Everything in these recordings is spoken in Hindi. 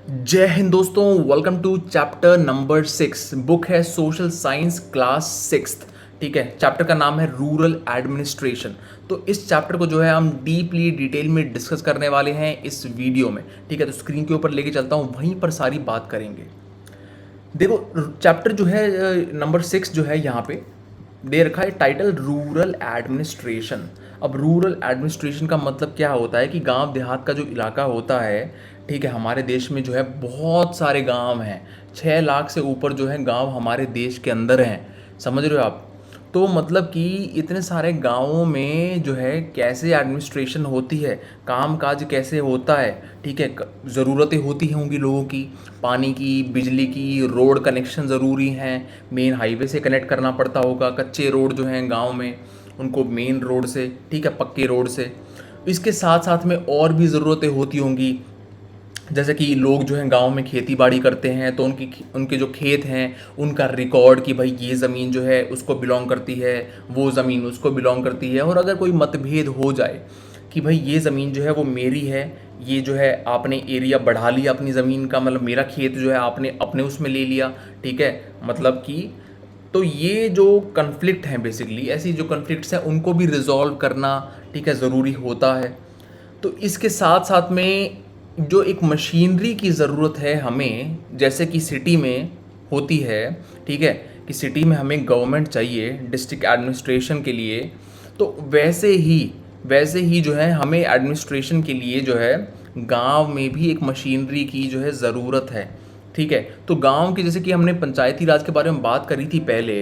जय हिंद दोस्तों, welcome to chapter number 6। Book है सोशल साइंस क्लास 6। ठीक है, चैप्टर का नाम है रूरल एडमिनिस्ट्रेशन। तो इस चैप्टर को जो है हम डीपली डिटेल में डिस्कस करने वाले हैं इस वीडियो में। ठीक है, तो स्क्रीन के ऊपर लेके चलता हूँ, वहीं पर सारी बात करेंगे। देखो, चैप्टर जो है नंबर 6 जो है यहाँ पे दे रखा है टाइटल रूरल एडमिनिस्ट्रेशन। अब रूरल एडमिनिस्ट्रेशन का मतलब क्या होता है कि गांव देहात का जो इलाका होता है, ठीक है, हमारे देश में जो है बहुत सारे गांव हैं। 6 लाख से ऊपर जो है गांव हमारे देश के अंदर हैं। समझ रहे हो आप? तो मतलब कि इतने सारे गांवों में जो है कैसे एडमिनिस्ट्रेशन होती है, काम काज कैसे होता है। ठीक है, ज़रूरतें होती होंगी लोगों की, पानी की, बिजली की, रोड कनेक्शन ज़रूरी हैं। मेन हाईवे से कनेक्ट करना पड़ता होगा। कच्चे रोड जो हैं गांव में, उनको मेन रोड से, ठीक है, पक्के रोड से। इसके साथ साथ में और भी ज़रूरतें होती होंगी, जैसे कि लोग जो हैं गांव में खेती बाड़ी करते हैं, तो उनके जो खेत हैं उनका रिकॉर्ड कि भाई ये ज़मीन जो है उसको बिलोंग करती है, वो ज़मीन उसको बिलोंग करती है। और अगर कोई मतभेद हो जाए कि भाई ये ज़मीन जो है वो मेरी है, ये जो है आपने एरिया बढ़ा लिया अपनी ज़मीन का, मतलब मेरा खेत जो है आपने अपने उसमें ले लिया। ठीक है, मतलब कि तो ये जो कन्फ्लिक्ट हैं, बेसिकली ऐसी जो कन्फ्लिक्ट्स हैं उनको भी रिजॉल्व करना, ठीक है, ज़रूरी होता है। तो इसके साथ साथ में जो एक मशीनरी की ज़रूरत है हमें, जैसे कि सिटी में होती है, ठीक है, कि सिटी में हमें गवर्नमेंट चाहिए डिस्ट्रिक्ट एडमिनिस्ट्रेशन के लिए। तो वैसे ही जो है हमें एडमिनिस्ट्रेशन के लिए जो है गांव में भी एक मशीनरी की जो है ज़रूरत है। ठीक है, तो गांव के, जैसे कि हमने पंचायती राज के बारे में बात करी थी पहले,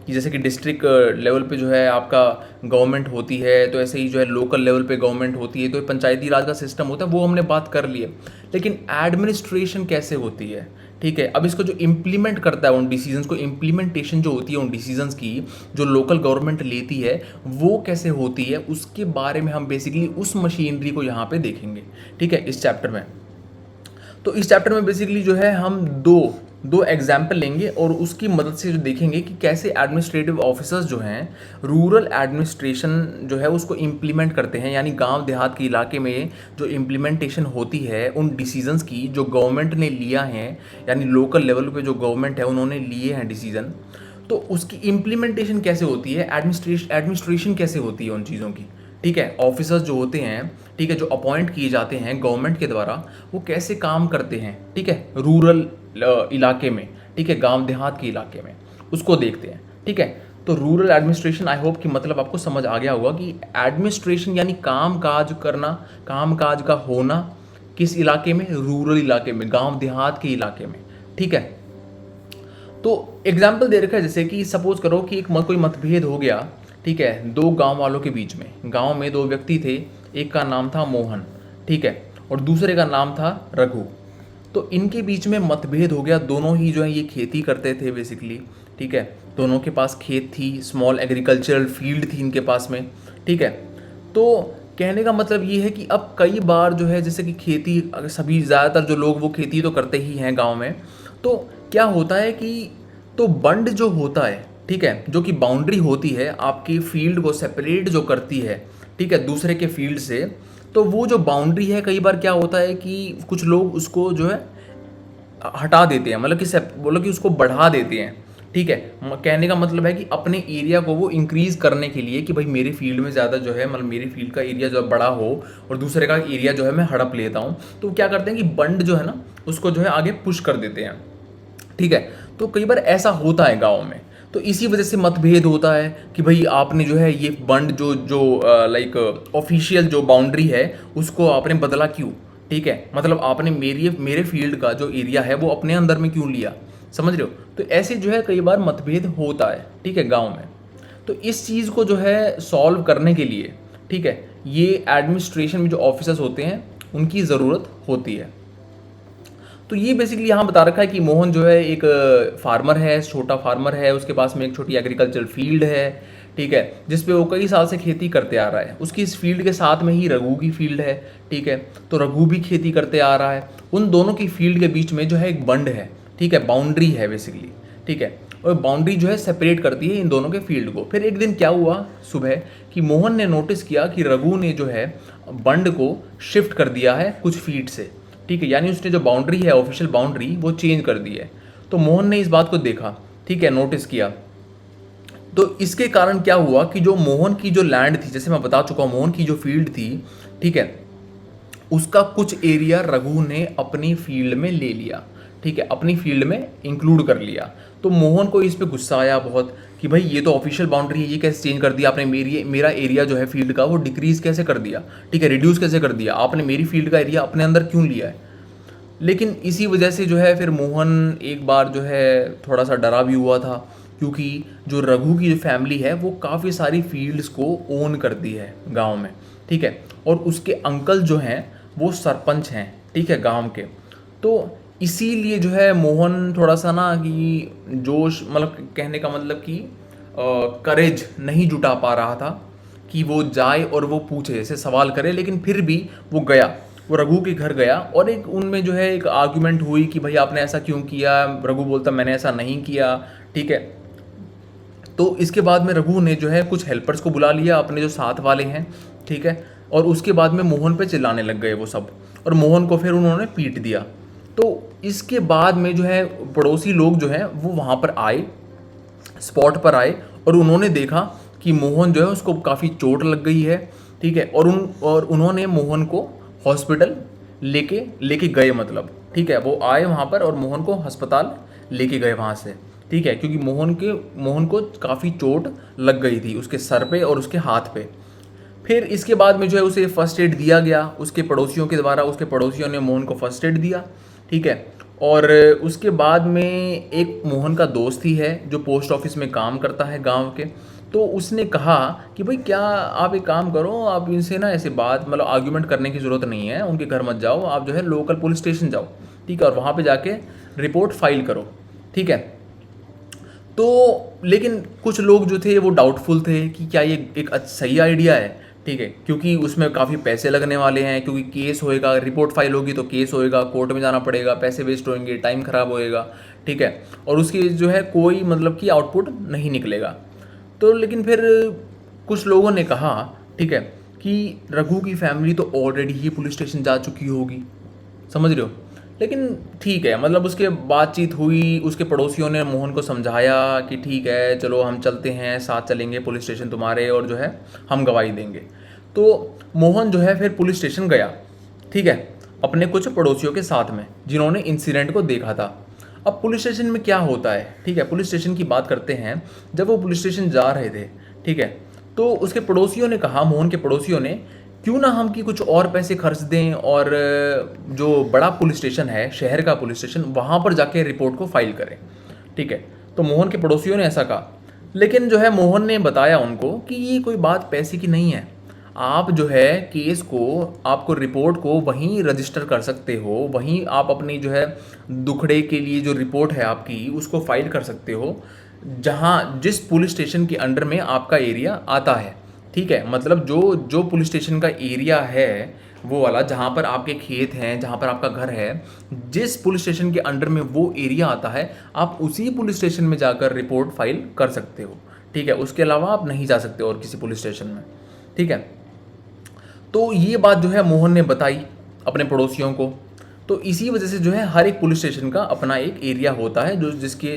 कि जैसे कि डिस्ट्रिक्ट लेवल पे जो है आपका गवर्नमेंट होती है, तो ऐसे ही जो है लोकल लेवल पे गवर्नमेंट होती है, तो पंचायती राज का सिस्टम होता है, वो हमने बात कर ली है। लेकिन एडमिनिस्ट्रेशन कैसे होती है? ठीक है, अब इसको जो इम्प्लीमेंट करता है उन डिसीजंस को, इम्प्लीमेंटेशन जो होती है उन डिसीजंस की, जो लोकल गवर्नमेंट लेती है, वो कैसे होती है, उसके बारे में हम बेसिकली उस मशीनरी को यहाँ पे देखेंगे। ठीक है, इस चैप्टर में। तो इस चैप्टर में बेसिकली जो है हम दो दो एग्जाम्पल लेंगे और उसकी मदद से जो देखेंगे कि कैसे एडमिनिस्ट्रेटिव ऑफिसर्स जो हैं रूरल एडमिनिस्ट्रेशन जो है उसको इम्प्लीमेंट करते हैं, यानी गांव देहात के इलाके में जो इम्प्लीमेंटेशन होती है उन डिसीजंस की जो गवर्नमेंट ने लिया है, यानी लोकल लेवल पे जो गवर्नमेंट है उन्होंने लिए हैं डिसीजन, तो उसकी इम्प्लीमेंटेशन कैसे होती है, एडमिनिस्ट्रेशन कैसे होती है उन चीज़ों की। ठीक है, ऑफिसर्स जो होते हैं, ठीक है, जो अपॉइंट किए जाते हैं गवर्नमेंट के द्वारा, वो कैसे काम करते हैं, ठीक है, रूरल इलाके में, ठीक है, गांव देहात के इलाके में, उसको देखते हैं। ठीक है, तो रूरल एडमिनिस्ट्रेशन, आई होप कि मतलब आपको समझ आ गया होगा कि एडमिनिस्ट्रेशन यानी काम काज करना, काम काज का होना किस इलाके में, रूरल इलाके में, गांव देहात के इलाके में। ठीक है, तो एग्जाम्पल दे रखा है, जैसे कि सपोज करो कि कोई मतभेद हो गया, ठीक है, दो गांव वालों के बीच में। गांव में दो व्यक्ति थे, एक का नाम था मोहन, ठीक है, और दूसरे का नाम था रघु। तो इनके बीच में मतभेद हो गया, दोनों ही जो है ये खेती करते थे बेसिकली। ठीक है, दोनों के पास खेत थी, स्मॉल एग्रीकल्चरल फील्ड थी इनके पास में। ठीक है, तो कहने का मतलब ये है कि अब कई बार जो है, जैसे कि खेती, अगर सभी ज़्यादातर जो लोग वो खेती तो करते ही हैं गांव में, तो क्या होता है कि तो बंड जो होता है, ठीक है, जो कि बाउंड्री होती है आपकी फील्ड को सेपरेट जो करती है, ठीक है, दूसरे के फील्ड से, तो वो जो बाउंड्री है, कई बार क्या होता है कि कुछ लोग उसको जो है हटा देते हैं, मतलब कि बोलो कि उसको बढ़ा देते हैं। ठीक है, कहने का मतलब है कि अपने एरिया को वो इंक्रीज करने के लिए कि भाई मेरे फील्ड में ज़्यादा जो है, मतलब मेरी फील्ड का एरिया जो है बड़ा हो और दूसरे का एरिया जो है मैं हड़प लेता हूँ, तो क्या करते हैं कि बंड जो है ना उसको जो है आगे पुश कर देते हैं। ठीक है, तो कई बार ऐसा होता है गाँव में, तो इसी वजह से मतभेद होता है कि भाई आपने जो है ये बंड जो जो लाइक ऑफिशियल जो बाउंड्री है उसको आपने बदला क्यों। ठीक है, मतलब आपने मेरे फील्ड का जो एरिया है वो अपने अंदर में क्यों लिया। समझ रहे हो? तो ऐसे जो है कई बार मतभेद होता है, ठीक है, गांव में। तो इस चीज़ को जो है सॉल्व करने के लिए, ठीक है, ये एडमिनिस्ट्रेशन में जो ऑफिसर्स होते हैं उनकी ज़रूरत होती है। तो ये बेसिकली यहाँ बता रखा है कि मोहन जो है एक फार्मर है, छोटा फार्मर है, उसके पास में एक छोटी एग्रीकल्चर फील्ड है, ठीक है, जिस पे वो कई साल से खेती करते आ रहा है। उसकी इस फील्ड के साथ में ही रघु की फील्ड है, ठीक है, तो रघु भी खेती करते आ रहा है। उन दोनों की फील्ड के बीच में जो है एक बंड है, ठीक है, बाउंड्री है बेसिकली। ठीक है, और बाउंड्री जो है सेपरेट करती है इन दोनों के फील्ड को। फिर एक दिन क्या हुआ सुबह कि मोहन ने नोटिस किया कि रघु ने जो है बंड को शिफ्ट कर दिया है कुछ फीट से। ठीक है, यानी उसने जो बाउंड्री है, ऑफिशियल बाउंड्री, वो चेंज कर दी है। तो मोहन ने इस बात को देखा, ठीक है, नोटिस किया। तो इसके कारण क्या हुआ कि जो मोहन की जो लैंड थी, जैसे मैं बता चुका हूँ, मोहन की जो फील्ड थी, ठीक है, उसका कुछ एरिया रघु ने अपनी फील्ड में ले लिया, ठीक है, अपनी फील्ड में इंक्लूड कर लिया। तो मोहन को इस पे गुस्सा आया बहुत कि भाई ये तो ऑफिशियल बाउंड्री है, ये कैसे चेंज कर दिया आपने, मेरा एरिया जो है फील्ड का वो डिक्रीज कैसे कर दिया, ठीक है, रिड्यूस कैसे कर दिया आपने, मेरी फील्ड का एरिया अपने अंदर क्यों लिया है। लेकिन इसी वजह से जो है फिर मोहन एक बार जो है थोड़ा सा डरा भी हुआ था, क्योंकि जो रघु की जो फैमिली है वो काफ़ी सारी फील्ड्स को ओन करती है गांव में, ठीक है, और उसके अंकल जो हैं वो सरपंच हैं, ठीक है, गांव के। तो इसीलिए जो है मोहन थोड़ा सा ना कि जोश, मतलब कहने का मतलब कि करेज नहीं जुटा पा रहा था कि वो जाए और वो पूछे, ऐसे सवाल करे। लेकिन फिर भी वो गया, वो रघु के घर गया, और एक उनमें जो है एक आर्ग्यूमेंट हुई कि भाई आपने ऐसा क्यों किया। रघु बोलता मैंने ऐसा नहीं किया, ठीक है। तो इसके बाद में रघु ने जो है कुछ हेल्पर्स को बुला लिया, अपने जो साथ वाले हैं, ठीक है, और उसके बाद में मोहन पे चिल्लाने लग गए वो सब, और मोहन को फिर उन्होंने पीट दिया। तो इसके बाद में जो है पड़ोसी लोग जो हैं वो वहाँ पर आए, स्पॉट पर आए, और उन्होंने देखा कि मोहन जो है उसको काफ़ी चोट लग गई है, ठीक है, और उन्होंने मोहन को हॉस्पिटल लेके लेके गए, मतलब ठीक है, वो आए वहाँ पर और मोहन को अस्पताल लेके गए वहाँ से, ठीक है, क्योंकि मोहन को काफ़ी चोट लग गई थी उसके सर पे और उसके हाथ पे। फिर इसके बाद में जो है उसे फर्स्ट एड दिया गया उसके पड़ोसियों के द्वारा, उसके पड़ोसियों ने मोहन को फर्स्ट एड दिया, ठीक है। और उसके बाद में एक मोहन का दोस्त ही है जो पोस्ट ऑफिस में काम करता है गांव के। तो उसने कहा कि भाई क्या आप एक काम करो, आप इनसे ना ऐसे बात, मतलब आर्ग्यूमेंट करने की ज़रूरत नहीं है, उनके घर मत जाओ, आप जो है लोकल पुलिस स्टेशन जाओ, ठीक है, और वहाँ पे जाके रिपोर्ट फाइल करो, ठीक है। तो लेकिन कुछ लोग जो थे वो डाउटफुल थे कि क्या ये एक सही आइडिया है, ठीक है, क्योंकि उसमें काफ़ी पैसे लगने वाले हैं, क्योंकि केस होएगा, रिपोर्ट फाइल होगी तो केस होएगा, कोर्ट में जाना पड़ेगा, पैसे वेस्ट होंगे, टाइम खराब होएगा, ठीक है, और उसकी जो है कोई मतलब कि आउटपुट नहीं निकलेगा। तो लेकिन फिर कुछ लोगों ने कहा, ठीक है, कि रघु की फैमिली तो ऑलरेडी ही पुलिस स्टेशन जा चुकी होगी, समझ रहे हो। लेकिन ठीक है, मतलब उसके बातचीत हुई, उसके पड़ोसियों ने मोहन को समझाया कि ठीक है चलो हम चलते हैं, साथ चलेंगे पुलिस स्टेशन तुम्हारे, और जो है हम गवाही देंगे। तो मोहन जो है फिर पुलिस स्टेशन गया, ठीक है, अपने कुछ पड़ोसियों के साथ में जिन्होंने इंसिडेंट को देखा था। अब पुलिस स्टेशन में क्या होता है, ठीक है, पुलिस स्टेशन की बात करते हैं। जब वो पुलिस स्टेशन जा रहे थे, ठीक है, तो उसके पड़ोसियों ने कहा, मोहन के पड़ोसियों ने, क्यों ना हम कि कुछ और पैसे खर्च दें और जो बड़ा पुलिस स्टेशन है, शहर का पुलिस स्टेशन, वहाँ पर जाके रिपोर्ट को फाइल करें, ठीक है। तो मोहन के पड़ोसियों ने ऐसा कहा। लेकिन जो है मोहन ने बताया उनको कि ये कोई बात पैसे की नहीं है, आप जो है केस को, आपको रिपोर्ट को वहीं रजिस्टर कर सकते हो, वहीं आप अपनी जो है दुखड़े के लिए जो रिपोर्ट है आपकी उसको फाइल कर सकते हो, जहाँ जिस पुलिस स्टेशन के अंडर में आपका एरिया आता है, ठीक है, मतलब जो जो पुलिस स्टेशन का एरिया है वो वाला, जहाँ पर आपके खेत हैं, जहाँ पर आपका घर है, जिस पुलिस स्टेशन के अंडर में वो एरिया आता है, आप उसी पुलिस स्टेशन में जाकर रिपोर्ट फाइल कर सकते हो, ठीक है। उसके अलावा आप नहीं जा सकते और किसी पुलिस स्टेशन में, ठीक है। तो ये बात जो है मोहन ने बताई अपने पड़ोसियों को। तो इसी वजह से जो है हर एक पुलिस स्टेशन का अपना एक एरिया होता है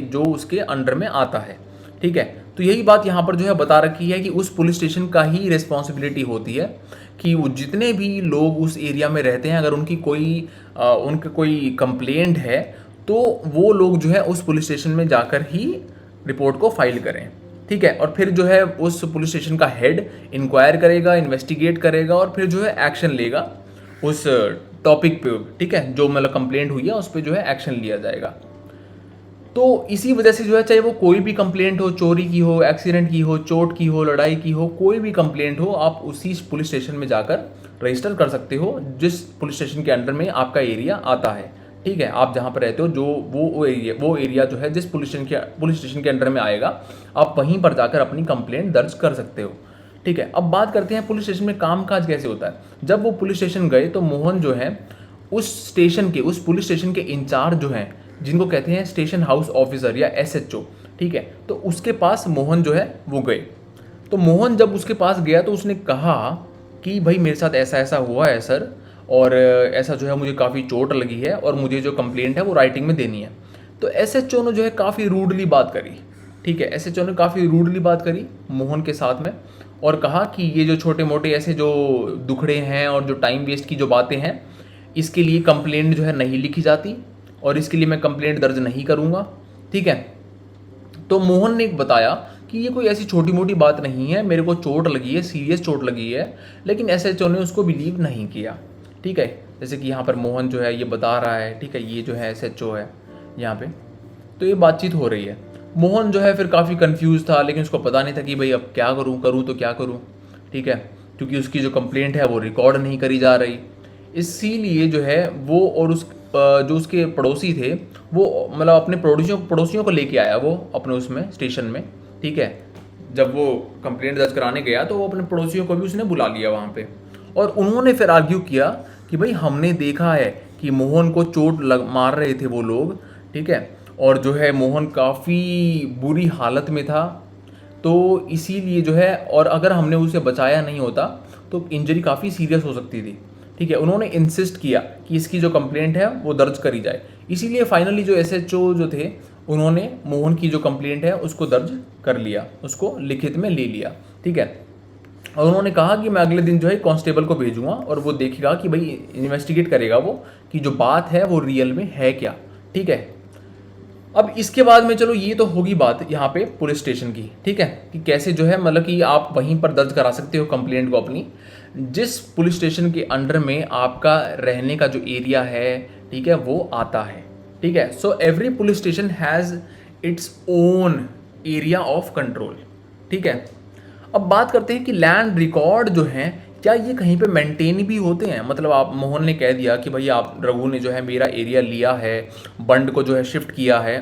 जो उसके अंडर में आता है, ठीक है। तो यही बात यहाँ पर जो है बता रखी है कि उस पुलिस स्टेशन का ही रिस्पॉन्सिबिलिटी होती है कि वो जितने भी लोग उस एरिया में रहते हैं, अगर उनका कोई कंप्लेंट है तो वो लोग जो है उस पुलिस स्टेशन में जाकर ही रिपोर्ट को फाइल करें, ठीक है। और फिर जो है उस पुलिस स्टेशन का हेड इंक्वायर करेगा, इन्वेस्टिगेट करेगा, और फिर जो है एक्शन लेगा उस टॉपिक पे, ठीक है, जो मतलब कंप्लेंट हुई है उस पर जो है एक्शन लिया जाएगा। तो इसी वजह से जो है, चाहे वो कोई भी कंप्लेंट हो, चोरी की हो, एक्सीडेंट की हो, चोट की हो, लड़ाई की हो, कोई भी कंप्लेंट हो, आप उसी पुलिस स्टेशन में जाकर रजिस्टर कर सकते हो जिस पुलिस स्टेशन के अंडर में आपका एरिया आता है, ठीक है। आप जहाँ पर रहते हो, जो वो एरिया जो है जिस पुलिस स्टेशन के अंडर में आएगा, आप वहीं पर जाकर अपनी कंप्लेंट दर्ज कर सकते हो, ठीक है। अब बात करते हैं पुलिस स्टेशन में कामकाज कैसे होता है। जब वो पुलिस स्टेशन गए तो मोहन जो है उस पुलिस स्टेशन के इंचार्ज जो हैं, जिनको कहते हैं स्टेशन हाउस ऑफिसर या SHO, ठीक है, तो उसके पास मोहन जो है वो गए। तो मोहन जब उसके पास गया तो उसने कहा कि भाई मेरे साथ ऐसा ऐसा हुआ है सर, और ऐसा जो है मुझे काफ़ी चोट लगी है और मुझे जो कंप्लेंट है वो राइटिंग में देनी है। तो एसएचओ ने जो है काफ़ी रूडली बात करी, ठीक है, एसएचओ ने काफ़ी रूडली बात करी मोहन के साथ में और कहा कि ये जो छोटे मोटे ऐसे जो दुखड़े हैं और जो टाइम वेस्ट की जो बातें हैं, इसके लिए कंप्लेंट जो है नहीं लिखी जाती और इसके लिए मैं कंप्लेंट दर्ज नहीं करूँगा, ठीक है। तो मोहन ने बताया कि ये कोई ऐसी छोटी मोटी बात नहीं है, मेरे को चोट लगी है, सीरियस चोट लगी है, लेकिन एसएचओ ने उसको बिलीव नहीं किया, ठीक है। जैसे कि यहाँ पर मोहन जो है ये बता रहा है, ठीक है, ये जो है एसएचओ है यहाँ पे, तो ये बातचीत हो रही है। मोहन जो है फिर काफ़ी कंफ्यूज था, लेकिन उसको पता नहीं था कि भाई अब क्या करूँ तो क्या करूँ, ठीक है, क्योंकि उसकी जो कंप्लेंट है वो रिकॉर्ड नहीं करी जा रही। इसीलिए जो है वो और जो उसके पड़ोसी थे वो मतलब अपने पड़ोसियों को लेके आया वो अपने उसमें स्टेशन में, ठीक है। जब वो कंप्लेंट दर्ज कराने गया तो वो अपने पड़ोसियों को भी उसने बुला लिया वहाँ पे और उन्होंने फिर आर्ग्यू किया कि भाई हमने देखा है कि मोहन को चोट मार रहे थे वो लोग, ठीक है, और जो है मोहन काफ़ी बुरी हालत में था, तो इसीलिए जो है और अगर हमने उसे बचाया नहीं होता तो इंजरी काफ़ी सीरियस हो सकती थी, ठीक है। उन्होंने इंसिस्ट किया कि इसकी जो कंप्लेंट है वो दर्ज करी जाए, इसीलिए फाइनली जो एसएचओ जो थे उन्होंने मोहन की जो कंप्लेंट है उसको दर्ज कर लिया, उसको लिखित में ले लिया, ठीक है। और उन्होंने कहा कि मैं अगले दिन जो है कांस्टेबल को भेजूंगा और वो देखेगा कि भाई इन्वेस्टिगेट करेगा वो कि जो बात है वो रियल में है क्या, ठीक है। अब इसके बाद में चलो ये तो होगी बात यहाँ पे पुलिस स्टेशन की, ठीक है, कि कैसे जो है मतलब कि आप वहीं पर दर्ज करा सकते हो कंप्लेंट को अपनी, जिस पुलिस स्टेशन के अंडर में आपका रहने का जो एरिया है, ठीक है, वो आता है, ठीक है। So every police station has its own area of control, ठीक है। अब बात करते हैं कि लैंड रिकॉर्ड जो हैं क्या ये कहीं पे मेंटेन भी होते हैं। मतलब आप मोहन ने कह दिया कि भाई आप रघु ने जो है मेरा एरिया लिया है, बंड को जो है शिफ्ट किया है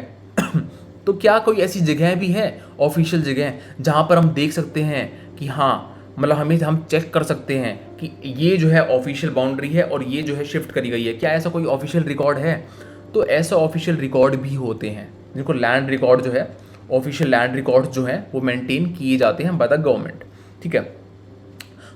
तो क्या कोई ऐसी जगह भी है, ऑफिशियल जगह, जहाँ पर हम देख सकते हैं कि हाँ मतलब हम चेक कर सकते हैं कि ये जो है ऑफिशियल बाउंड्री है और ये जो है शिफ्ट करी गई है, क्या ऐसा कोई ऑफिशियल रिकॉर्ड है? तो ऐसा ऑफिशियल रिकॉर्ड भी होते हैं जिनको लैंड रिकॉर्ड जो है, ऑफिशियल लैंड रिकॉर्ड जो हैं वो मेंटेन किए जाते हैं बाय द गवर्नमेंट, ठीक है।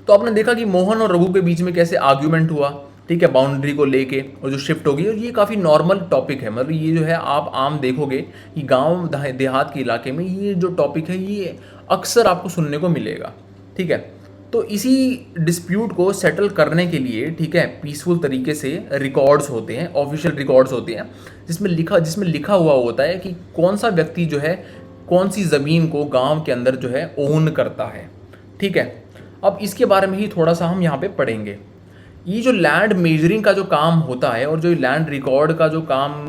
तो आपने देखा कि मोहन और रघु के बीच में कैसे आर्ग्यूमेंट हुआ, ठीक है, बाउंड्री को लेके और जो शिफ्ट होगी, और ये काफ़ी नॉर्मल टॉपिक है। मतलब ये जो है आप आम देखोगे कि गांव देहात के इलाके में ये जो टॉपिक है ये अक्सर आपको सुनने को मिलेगा, ठीक है। तो इसी डिस्प्यूट को सेटल करने के लिए, ठीक है, पीसफुल तरीके से रिकॉर्ड्स होते हैं, ऑफिशियल रिकॉर्ड्स होते हैं, जिसमें लिखा हुआ होता है कि कौन सा व्यक्ति जो है कौन सी ज़मीन को गांव के अंदर जो है ओन करता है, ठीक है। अब इसके बारे में ही थोड़ा सा हम यहाँ पे पढ़ेंगे। ये जो लैंड मेजरिंग का जो काम होता है और जो लैंड रिकॉर्ड का जो काम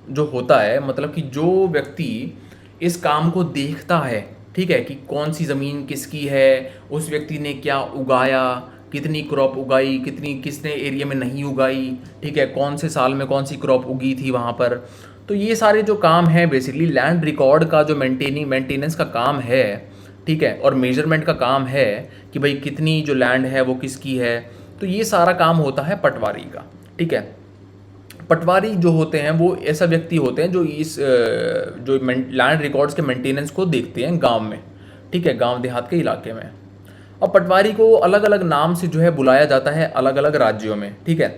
जो होता है, मतलब कि जो व्यक्ति इस काम को देखता है, ठीक है, कि कौन सी ज़मीन किसकी है, उस व्यक्ति ने क्या उगाया, कितनी क्रॉप उगाई, किसने एरिया में नहीं उगाई, ठीक है, कौन से साल में कौन सी क्रॉप उगी थी वहाँ पर। तो ये सारे जो काम है बेसिकली लैंड रिकॉर्ड का जो मेंटेनेंस का काम है, ठीक है, और मेजरमेंट का काम है कि भाई कितनी जो लैंड है वो किसकी है। तो ये सारा काम होता है पटवारी का, ठीक है। पटवारी जो होते हैं वो ऐसा व्यक्ति होते हैं जो जो लैंड रिकॉर्ड्स के मेंटेनेंस को देखते हैं गांव में, ठीक है, गांव देहात के इलाके में। अब पटवारी को अलग अलग नाम से जो है बुलाया जाता है अलग अलग राज्यों में, ठीक है।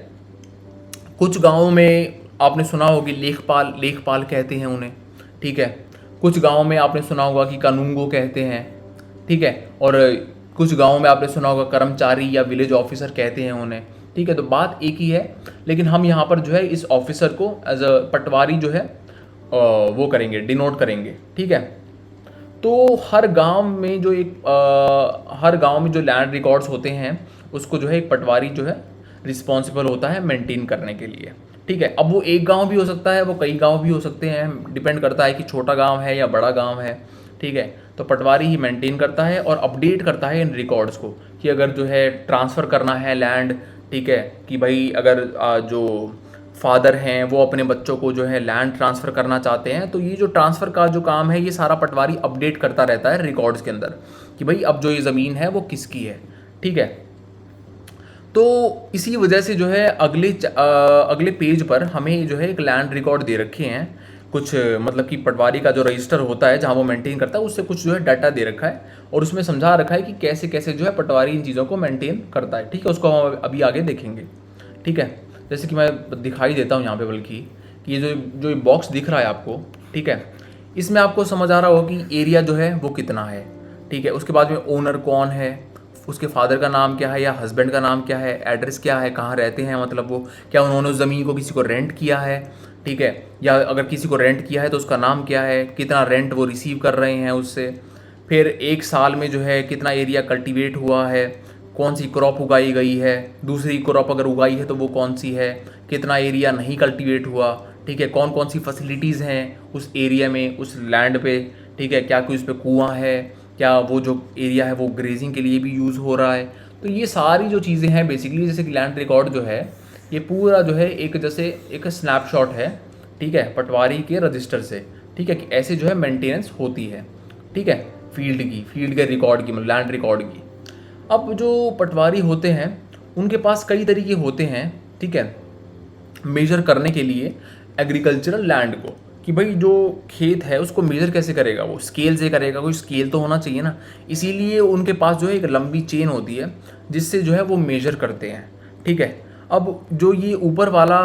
कुछ गाँवों में आपने सुना होगी लेखपाल कहते हैं उन्हें, ठीक है। कुछ गाँव में आपने सुना होगा कि कानूंगो कहते हैं, ठीक है, और कुछ गाँवों में आपने सुना होगा कर्मचारी या विलेज ऑफिसर कहते हैं उन्हें, ठीक है। तो बात एक ही है, लेकिन हम यहाँ पर जो है इस ऑफिसर को एज अ पटवारी जो है वो करेंगे, डिनोट करेंगे, ठीक है। तो हर गांव में जो लैंड रिकॉर्ड्स होते हैं उसको जो है एक पटवारी जो है रिस्पॉन्सिबल होता है मेंटेन करने के लिए, ठीक है। अब वो एक गांव भी हो सकता है, वो कई गांव भी हो सकते हैं, डिपेंड करता है कि छोटा गांव है या बड़ा गांव है, ठीक है। तो पटवारी ही मेंटेन करता है और अपडेट करता है इन रिकॉर्ड्स को कि अगर जो है ट्रांसफ़र करना है लैंड, ठीक है, कि भाई अगर जो फादर हैं वो अपने बच्चों को जो है लैंड ट्रांसफ़र करना चाहते हैं, तो ये जो ट्रांसफ़र का जो काम है ये सारा पटवारी अपडेट करता रहता है रिकॉर्ड्स के अंदर कि भाई अब जो ये ज़मीन है वो किसकी है, ठीक है। तो इसी वजह से जो है अगले पेज पर हमें जो है एक लैंड रिकॉर्ड दे रखे हैं कुछ, मतलब कि पटवारी का जो रजिस्टर होता है जहाँ वो मेंटेन करता है उससे कुछ जो है डाटा दे रखा है और उसमें समझा रखा है कि कैसे कैसे जो है पटवारी इन चीज़ों को मेंटेन करता है, ठीक है। उसको हम अभी आगे देखेंगे। ठीक है। जैसे कि मैं दिखाई देता हूँ यहाँ पे, बल्कि कि ये जो बॉक्स दिख रहा है आपको, ठीक है, इसमें आपको समझ आ रहा होगा कि एरिया जो है वो कितना है, ठीक है। उसके बाद में ओनर कौन है, उसके फादर का नाम क्या है या हस्बैंड का नाम क्या है, एड्रेस क्या है, कहाँ रहते हैं, मतलब वो क्या उन्होंने उस ज़मीन को किसी को रेंट किया है, ठीक है, या अगर किसी को रेंट किया है तो उसका नाम क्या है, कितना रेंट वो रिसीव कर रहे हैं उससे। फिर एक साल में जो है कितना एरिया कल्टीवेट हुआ है, कौन सी क्रॉप उगाई गई है, दूसरी क्रॉप अगर उगाई है तो वो कौन सी है, कितना एरिया नहीं कल्टीवेट हुआ, ठीक है, कौन कौन सी फैसिलिटीज़ हैं उस एरिया में, उस लैंड पे, ठीक है, क्या कोई उस पर कुआँ है, क्या वो जो एरिया है वो ग्रेजिंग के लिए भी यूज़ हो रहा है। तो ये सारी जो चीज़ें हैं बेसिकली, जैसे कि लैंड रिकॉर्ड जो है ये पूरा जो है एक जैसे एक स्नैपशॉट है, ठीक है, पटवारी के रजिस्टर से, ठीक है, कि ऐसे जो है मेंटेनेंस होती है, ठीक है, फील्ड के रिकॉर्ड की, मतलब लैंड रिकॉर्ड की। अब जो पटवारी होते हैं उनके पास कई तरीके होते हैं, ठीक है, मेजर करने के लिए एग्रीकल्चरल लैंड को, कि भाई जो खेत है उसको मेजर कैसे करेगा, वो स्केल से करेगा, कोई स्केल तो होना चाहिए ना। इसीलिए उनके पास जो है एक लंबी चेन होती है जिससे जो है वो मेजर करते हैं, ठीक है। अब जो ये ऊपर वाला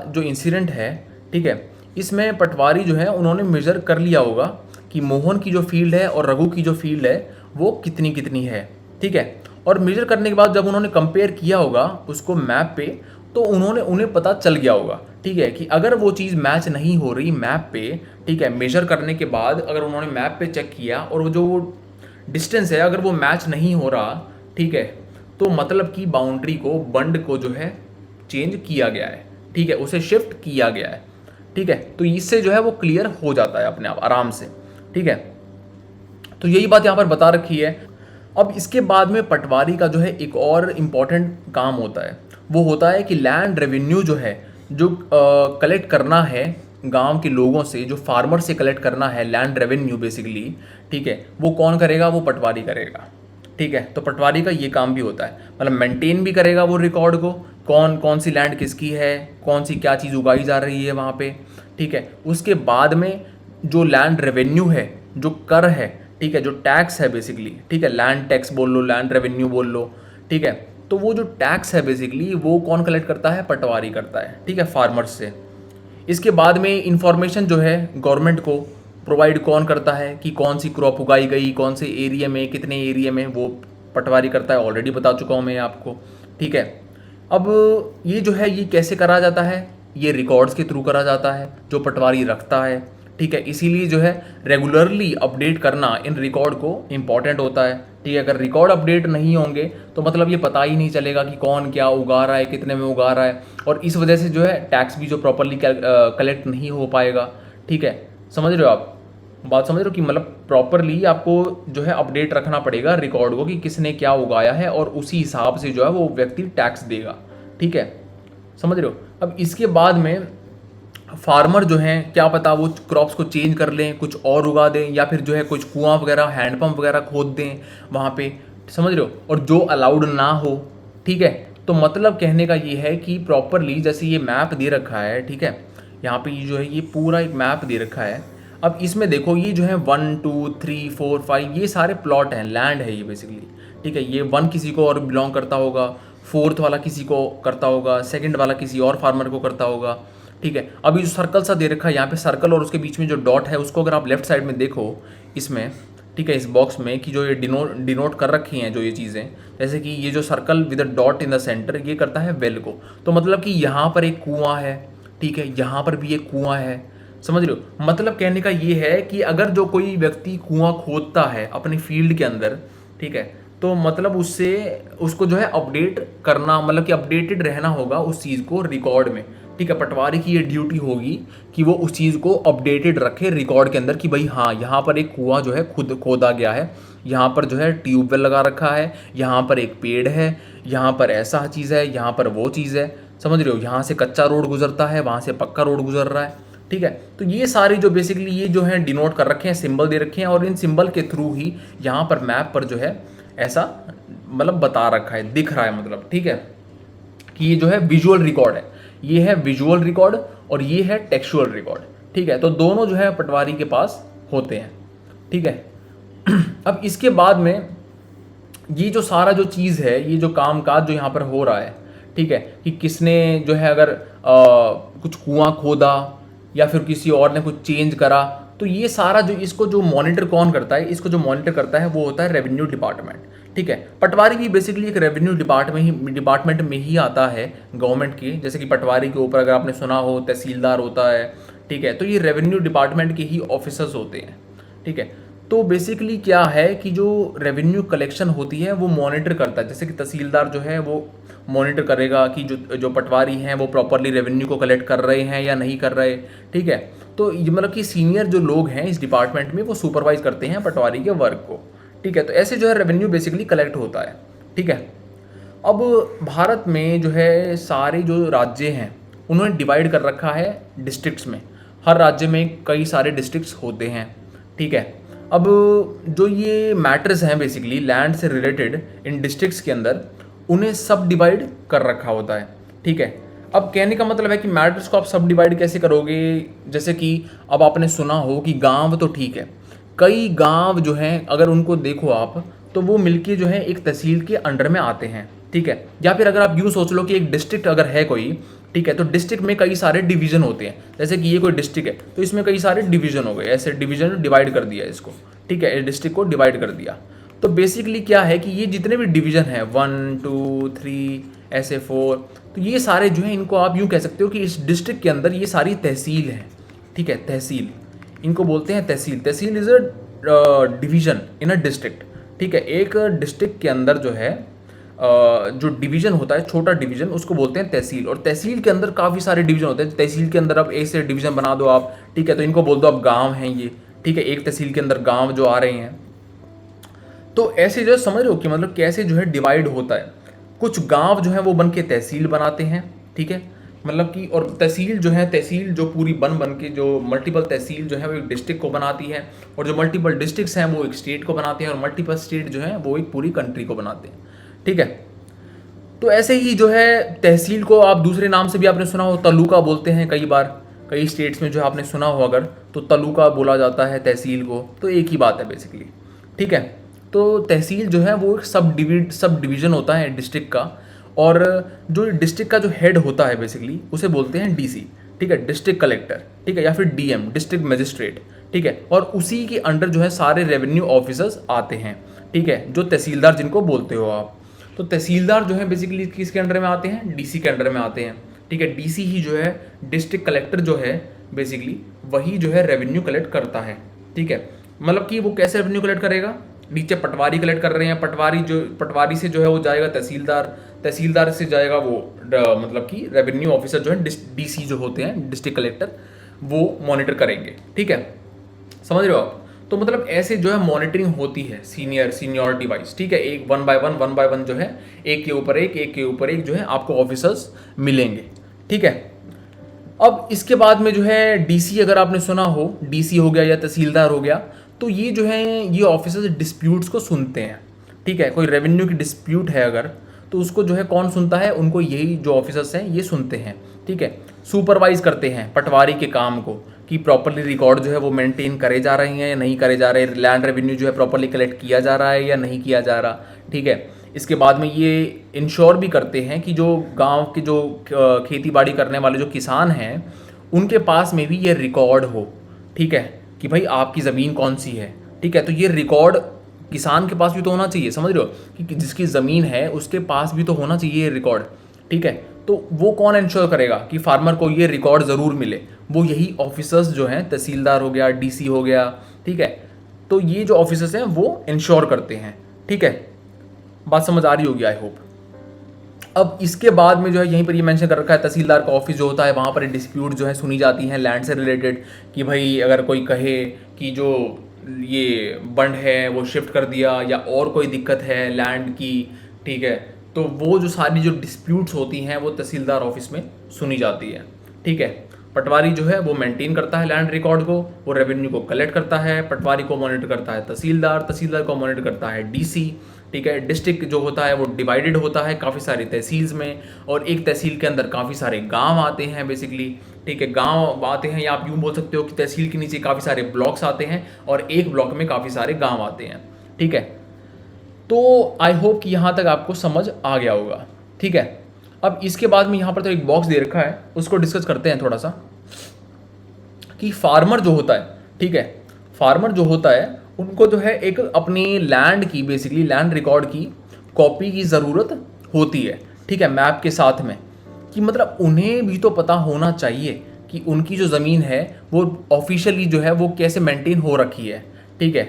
जो इंसिडेंट है, ठीक है, इसमें पटवारी जो है उन्होंने मेजर कर लिया होगा कि मोहन की जो फील्ड है और रघु की जो फील्ड है वो कितनी कितनी है, ठीक है। और मेजर करने के बाद जब उन्होंने कंपेयर किया होगा उसको मैप पे, तो उन्हें पता चल गया होगा, ठीक है, कि अगर वो चीज़ मैच नहीं हो रही मैप पे, ठीक है, मेजर करने के बाद अगर उन्होंने मैप पे चेक किया और वो जो डिस्टेंस है अगर वो मैच नहीं हो रहा, ठीक है, तो मतलब कि बाउंड्री को, बंड को जो है चेंज किया गया है, ठीक है, उसे शिफ्ट किया गया है, ठीक है। तो इससे जो है वो क्लियर हो जाता है अपने आप आराम से, ठीक है। तो यही बात यहाँ पर बता रखी है। अब इसके बाद में पटवारी का जो है एक और इम्पॉर्टेंट काम होता है, वो होता है कि लैंड रेवेन्यू जो है, जो कलेक्ट करना है गांव के लोगों से, जो फार्मर से कलेक्ट करना है लैंड रेवेन्यू बेसिकली, ठीक है, वो कौन करेगा, वो पटवारी करेगा, ठीक है। तो पटवारी का ये काम भी होता है, मतलब मेंटेन भी करेगा वो रिकॉर्ड को, कौन कौन सी लैंड किसकी है, कौन सी क्या चीज़ उगाई जा रही है वहाँ पे, ठीक है। उसके बाद में जो लैंड रेवेन्यू है, जो कर है, ठीक है, जो टैक्स है बेसिकली, ठीक है, लैंड टैक्स बोल लो, लैंड रेवेन्यू बोल लो, ठीक है, तो वो जो टैक्स है बेसिकली वो कौन कलेक्ट करता है, पटवारी करता है, ठीक है, फार्मर्स से। इसके बाद में इंफॉर्मेशन जो है गवर्नमेंट को प्रोवाइड कौन करता है कि कौन सी क्रॉप उगाई गई, कौन से एरिया में, कितने एरिया में, वो पटवारी करता है, ऑलरेडी बता चुका हूँ मैं आपको, ठीक है। अब ये जो है ये कैसे करा जाता है, ये रिकॉर्ड्स के थ्रू करा जाता है जो पटवारी रखता है, ठीक है। इसीलिए जो है रेगुलरली अपडेट करना इन रिकॉर्ड को इम्पॉर्टेंट होता है, ठीक है। अगर रिकॉर्ड अपडेट नहीं होंगे तो मतलब ये पता ही नहीं चलेगा कि कौन क्या उगा रहा है, कितने में उगा रहा है, और इस वजह से जो है टैक्स भी जो प्रॉपरली कलेक्ट नहीं हो पाएगा, ठीक है। समझ रहे हो आप बात, समझ रहे हो कि मतलब प्रॉपरली आपको जो है अपडेट रखना पड़ेगा रिकॉर्ड को कि किसने क्या उगाया है, और उसी हिसाब से जो है वो व्यक्ति टैक्स देगा, ठीक है, समझ रहे हो। अब इसके बाद में फार्मर जो हैं क्या पता वो क्रॉप्स को चेंज कर लें, कुछ और उगा दें, या फिर जो है कुछ कुआं वगैरह, हैंडपम्प वगैरह खोद दें वहाँ पे, समझ रहे हो, और जो अलाउड ना हो, ठीक है। तो मतलब कहने का ये है कि प्रॉपरली जैसे ये मैप दे रखा है, ठीक है, यहाँ पे ये जो है ये पूरा एक मैप दे रखा है। अब इसमें देखो ये जो है 1 2 3 4 5 ये सारे प्लॉट हैं, लैंड है ये बेसिकली, ठीक है। ये 1 किसी को और बिलोंग करता होगा, 4th वाला किसी को करता होगा, 2nd वाला किसी और फार्मर को करता होगा, ठीक है। अभी जो सर्कल सा दे रखा है यहाँ पे, सर्कल और उसके बीच में जो डॉट है उसको अगर आप लेफ्ट साइड में देखो इसमें, ठीक है, इस बॉक्स में, कि जो ये डिनोट कर रखी हैं जो ये चीज़ें, जैसे कि ये जो circle with a dot in the centre ये करता है वेल को, तो मतलब कि यहाँ पर एक कुआं है, ठीक है, यहाँ पर भी एक कुआं है, समझ रहे हो। मतलब कहने का ये है कि अगर जो कोई व्यक्ति कुआं खोदता है अपनी फील्ड के अंदर, ठीक है, तो मतलब उससे उसको जो है अपडेट करना, मतलब कि अपडेटेड रहना होगा उस चीज़ को रिकॉर्ड में, ठीक है। पटवारी की ये ड्यूटी होगी कि वो उस चीज़ को अपडेटेड रखे रिकॉर्ड के अंदर कि भाई हाँ यहाँ पर एक कुआं जो है खुद खोदा गया है, यहाँ पर जो है ट्यूबवेल लगा रखा है, यहाँ पर एक पेड़ है, यहाँ पर ऐसा चीज़ है, यहाँ पर वो चीज़ है, समझ रहे हो, यहाँ से कच्चा रोड गुजरता है, वहाँ से पक्का रोड गुजर रहा है, ठीक है। तो ये सारी जो बेसिकली ये जो है डिनोट कर रखे हैं, सिंबल दे रखे हैं, और इन सिंबल के थ्रू ही यहाँ पर मैप पर जो है ऐसा मतलब बता रखा है, दिख रहा है, मतलब ठीक है, कि ये जो है विजुअल रिकॉर्ड है, ये है विजुअल रिकॉर्ड और ये है टेक्सचुअल रिकॉर्ड, ठीक है। तो दोनों जो है पटवारी के पास होते हैं, ठीक है। अब इसके बाद में ये जो सारा जो चीज़ है, ये जो काम काज जो यहाँ पर हो रहा है, ठीक है, कि किसने जो है अगर कुछ कुआं खोदा या फिर किसी और ने कुछ चेंज करा, तो ये सारा जो इसको जो मॉनिटर कौन करता है, इसको जो मॉनिटर करता है वो होता है रेवेन्यू डिपार्टमेंट। ठीक है, पटवारी भी बेसिकली एक रेवेन्यू डिपार्टमेंट में ही आता है गवर्नमेंट की। जैसे कि पटवारी के ऊपर अगर आपने सुना हो तहसीलदार होता है, ठीक है, तो ये रेवेन्यू डिपार्टमेंट के ही ऑफिसर्स होते हैं। ठीक है, तो बेसिकली क्या है कि जो रेवेन्यू कलेक्शन होती है वो मॉनिटर करता है। जैसे कि तहसीलदार जो है वो मॉनिटर करेगा कि जो पटवारी हैं वो प्रॉपरली रेवेन्यू को कलेक्ट कर रहे हैं या नहीं कर रहे। ठीक है, तो ये मतलब कि सीनियर जो लोग हैं इस डिपार्टमेंट में वो सुपरवाइज करते हैं पटवारी के वर्क को। ठीक है, तो ऐसे जो है रेवेन्यू बेसिकली कलेक्ट होता है। ठीक है, अब भारत में जो है सारे जो राज्य हैं उन्होंने डिवाइड कर रखा है डिस्ट्रिक्ट्स में। हर राज्य में कई सारे डिस्ट्रिक्ट्स होते हैं। ठीक है, अब जो ये मैटर्स हैं बेसिकली लैंड से रिलेटेड इन डिस्ट्रिक्ट्स के अंदर उन्हें सब डिवाइड कर रखा होता है। ठीक है, अब कहने का मतलब है कि मैटर्स को आप सब डिवाइड कैसे करोगे। जैसे कि अब आपने सुना हो कि गांव तो ठीक है, कई गांव जो हैं अगर उनको देखो आप तो वो मिलके जो है एक तहसील के अंडर में आते हैं। ठीक है, या फिर अगर आप यूँ सोच लो कि एक डिस्ट्रिक्ट अगर है कोई, ठीक है, तो डिस्ट्रिक्ट में कई सारे डिवीजन होते हैं। जैसे कि ये कोई डिस्ट्रिक्ट है तो इसमें कई सारे डिवीजन हो गए, ऐसे डिवीजन डिवाइड कर दिया इसको। ठीक है, इस डिस्ट्रिक्ट को डिवाइड कर दिया। तो बेसिकली क्या है कि ये जितने भी डिवीजन हैं 1 2 3 ऐसे 4, तो ये सारे जो हैं इनको आप यूँ कह सकते हो कि इस डिस्ट्रिक्ट के अंदर ये सारी तहसील हैं। ठीक है, तहसील इनको बोलते हैं tehsil. Tehsil is a division in a district. ठीक है, एक डिस्ट्रिक्ट के अंदर जो है जो डिवीजन होता है, छोटा डिवीजन, उसको बोलते हैं तहसील। और तहसील के अंदर काफ़ी सारे डिवीजन होते हैं। तहसील के अंदर अब एक से डिवीजन बना दो आप, ठीक है, तो इनको बोल दो अब गांव हैं ये। ठीक है, एक तहसील के अंदर गांव जो आ रहे हैं, तो ऐसे जो समझ रहे हो कि मतलब कैसे जो है डिवाइड होता है। कुछ गांव जो है वो बन के तहसील बनाते हैं। ठीक है, मतलब कि और तहसील जो है, तहसील जो पूरी बन के जो मल्टीपल तहसील जो है वो एक डिस्ट्रिक्ट को बनाती है, और जो मल्टीपल डिस्ट्रिक्ट्स हैं वो एक स्टेट को बनाते हैं, और मल्टीपल स्टेट जो है वो एक पूरी कंट्री को बनाते हैं। ठीक है, तो ऐसे ही जो है तहसील को आप दूसरे नाम से भी आपने सुना हो, तालुका बोलते हैं कई बार। कई स्टेट्स में जो आपने सुना हो अगर, तो तालुका बोला जाता है तहसील को। तो एक ही बात है बेसिकली। ठीक है, तो तहसील जो है वो एक सब डिवीज़न होता है डिस्ट्रिक्ट का, और जो डिस्ट्रिक्ट का जो हेड होता है बेसिकली उसे बोलते हैं डीसी। ठीक है, डिस्ट्रिक्ट कलेक्टर। ठीक है, या फिर डीएम, डिस्ट्रिक्ट मजिस्ट्रेट। ठीक है, और उसी के अंडर जो है सारे रेवेन्यू ऑफिसर्स आते हैं। ठीक है, जो तहसीलदार जिनको बोलते हो आप, तो तहसीलदार जो है बेसिकली किसके अंडर में आते हैं, डीसी के अंडर में आते हैं। ठीक है, डीसी ही जो है डिस्ट्रिक्ट कलेक्टर जो है बेसिकली वही जो है रेवेन्यू कलेक्ट करता है। ठीक है, मतलब कि वो कैसे रेवेन्यू कलेक्ट करेगा, नीचे पटवारी कलेक्ट कर रहे हैं, पटवारी से जो है वो जाएगा तहसीलदार, तहसीलदार से जाएगा वो मतलब कि रेवेन्यू ऑफिसर जो है डीसी जो होते हैं डिस्ट्रिक्ट कलेक्टर, वो मॉनिटर करेंगे। ठीक है, समझ रहे हो आप। तो मतलब ऐसे जो है मॉनिटरिंग होती है सीनियरिटी वाइज। ठीक है, एक वन बाय वन जो है एक के ऊपर एक जो है आपको ऑफिसर्स मिलेंगे। ठीक है, अब इसके बाद में जो है डीसी, अगर आपने सुना हो डीसी हो गया या तहसीलदार हो गया, तो ये जो है ये ऑफिसर्स डिस्प्यूट्स को सुनते हैं। ठीक है, कोई रेवेन्यू की डिस्प्यूट है अगर, तो उसको जो है कौन सुनता है, उनको यही जो ऑफिसर्स हैं ये सुनते हैं। ठीक है, सुपरवाइज करते हैं पटवारी के काम को कि प्रॉपरली रिकॉर्ड जो है वो मेंटेन करे जा रहे हैं या नहीं करे जा रहे, लैंड रेवेन्यू जो है प्रॉपरली कलेक्ट किया जा रहा है या नहीं किया जा रहा। ठीक है, इसके बाद में ये इंश्योर भी करते हैं कि जो गांव के जो खेती बाड़ी करने वाले जो किसान हैं उनके पास में भी ये रिकॉर्ड हो। ठीक है, कि भाई आपकी ज़मीन कौन सी है। ठीक है, तो ये रिकॉर्ड किसान के पास भी तो होना चाहिए, समझ रहे हो, कि जिसकी ज़मीन है उसके पास भी तो होना चाहिए ये रिकॉर्ड। ठीक है, तो वो कौन इंश्योर करेगा कि फार्मर को ये रिकॉर्ड ज़रूर मिले, वो यही ऑफिसर्स जो हैं, तहसीलदार हो गया, डीसी हो गया। ठीक है, तो ये जो ऑफिसर्स हैं वो इंश्योर करते हैं। ठीक है, बात समझ आ रही होगी आई होप। अब इसके बाद में जो है यहीं पर ये मेंशन कर रखा है तहसीलदार का ऑफिस जो होता है, वहाँ पर डिस्प्यूट जो है सुनी जाती हैं लैंड से रिलेटेड, कि भाई अगर कोई कहे कि जो ये बंड है वो शिफ्ट कर दिया या और कोई दिक्कत है लैंड की। ठीक है, तो वो जो सारी जो डिस्प्यूट्स होती हैं वो तहसीलदार ऑफिस में सुनी जाती है। ठीक है, पटवारी जो है वो मेंटेन करता है लैंड रिकॉर्ड को, वो रेवेन्यू को कलेक्ट करता है, पटवारी को मॉनिटर करता है तहसीलदार, तहसीलदार को मॉनिटर करता है डीसी। ठीक है, डिस्ट्रिक्ट जो होता है वो डिवाइडेड होता है काफ़ी सारी तहसील्स में, और एक तहसील के अंदर काफ़ी सारे गांव आते हैं बेसिकली। ठीक है, गांव आते हैं, या आप यूँ बोल सकते हो कि तहसील के नीचे काफ़ी सारे ब्लॉक्स आते हैं और एक ब्लॉक में काफ़ी सारे गाँव आते हैं। ठीक है, तो आई होप कि यहाँ तक आपको समझ आ गया होगा। ठीक है, अब इसके बाद में यहाँ पर तो एक बॉक्स दे रखा है, उसको डिस्कस करते हैं थोड़ा सा कि फार्मर जो होता है, ठीक है, फार्मर जो होता है उनको जो है एक अपनी लैंड की, बेसिकली लैंड रिकॉर्ड की कॉपी की ज़रूरत होती है, ठीक है, मैप के साथ में, कि मतलब उन्हें भी तो पता होना चाहिए कि उनकी जो ज़मीन है वो ऑफिशियली जो है वो कैसे मेंटेन हो रखी है, ठीक है।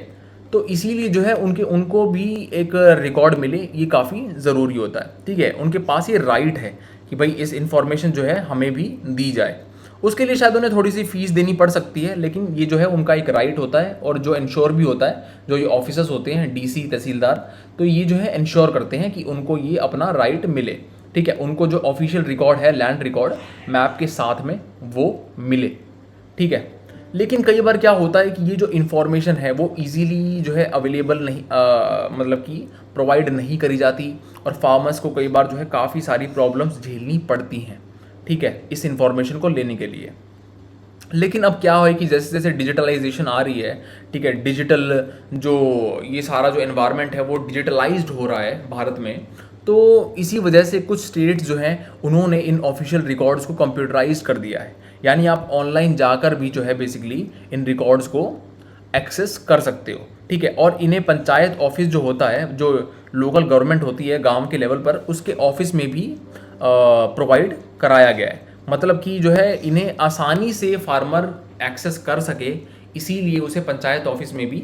तो इसीलिए जो है उनको भी एक रिकॉर्ड मिले, ये काफ़ी ज़रूरी होता है, ठीक है। उनके पास ये राइट है कि भाई इस इंफॉर्मेशन जो है हमें भी दी जाए। उसके लिए शायद उन्हें थोड़ी सी फीस देनी पड़ सकती है, लेकिन ये जो है उनका एक राइट होता है। और जो इंश्योर भी होता है, जो ये ऑफिसर्स होते हैं, डीसी, तहसीलदार, तो ये जो है इंश्योर करते हैं कि उनको ये अपना राइट मिले, ठीक है। उनको जो ऑफिशियल रिकॉर्ड है, लैंड रिकॉर्ड मैप के साथ में, वो मिले, ठीक है। लेकिन कई बार क्या होता है कि ये जो इन्फॉर्मेशन है वो इजीली जो है अवेलेबल नहीं, मतलब कि प्रोवाइड नहीं करी जाती, और फार्मर्स को कई बार जो है काफ़ी सारी प्रॉब्लम्स झेलनी पड़ती हैं, ठीक है, इस इन्फॉर्मेशन को लेने के लिए। लेकिन अब क्या है कि जैसे जैसे डिजिटलाइजेशन आ रही है, ठीक है, डिजिटल जो ये सारा जो एनवायरनमेंट है वो डिजिटलाइज्ड हो रहा है भारत में, तो इसी वजह से कुछ स्टेट्स जो हैं उन्होंने इन ऑफिशियल रिकॉर्ड्स को कंप्यूटराइज कर दिया है। यानी आप ऑनलाइन जाकर भी जो है बेसिकली इन रिकॉर्ड्स को एक्सेस कर सकते हो, ठीक है। और इन्हें पंचायत ऑफिस जो होता है, जो लोकल गवर्नमेंट होती है गांव के लेवल पर, उसके ऑफिस में भी प्रोवाइड कराया गया है। मतलब कि जो है इन्हें आसानी से फार्मर एक्सेस कर सके, इसीलिए उसे पंचायत ऑफिस में भी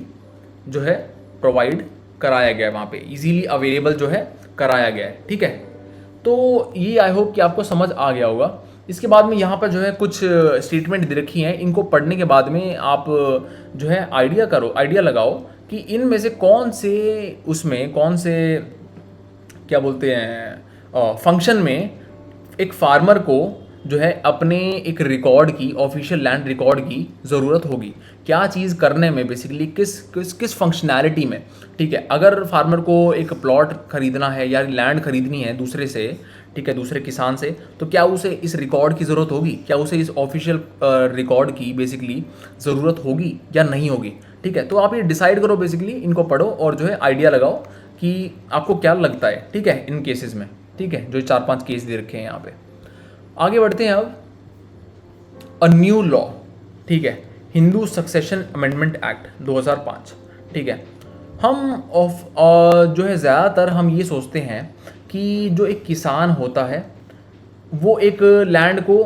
जो है प्रोवाइड कराया गया है, वहाँ पे इजीली अवेलेबल जो है कराया गया है, ठीक है। तो ये आई होप कि आपको समझ आ गया होगा। इसके बाद में यहाँ पर जो है कुछ स्टेटमेंट दे रखी हैं, इनको पढ़ने के बाद में आप जो है आइडिया लगाओ कि इनमें से कौन से क्या बोलते हैं फंक्शन में एक फार्मर को जो है अपने एक रिकॉर्ड की, ऑफिशियल लैंड रिकॉर्ड की ज़रूरत होगी, क्या चीज़ करने में, बेसिकली किस फंक्शनैलिटी में, ठीक है। अगर फार्मर को एक प्लॉट खरीदना है या लैंड खरीदनी है दूसरे से, ठीक है, दूसरे किसान से, तो क्या उसे इस रिकॉर्ड की ज़रूरत होगी, क्या उसे इस ऑफिशियल रिकॉर्ड की बेसिकली ज़रूरत होगी या नहीं होगी, ठीक है। तो आप ये डिसाइड करो, बेसिकली इनको पढ़ो और जो है आइडिया लगाओ कि आपको क्या लगता है, ठीक है, इन केसेस में, ठीक है, जो 4-5 केस दे रखे हैं यहाँ पे। आगे बढ़ते हैं अब, अ न्यू लॉ, ठीक है, हिंदू सक्सेशन अमेंडमेंट एक्ट 2005, ठीक है। हम जो है ज़्यादातर हम ये सोचते हैं कि जो एक किसान होता है वो एक लैंड को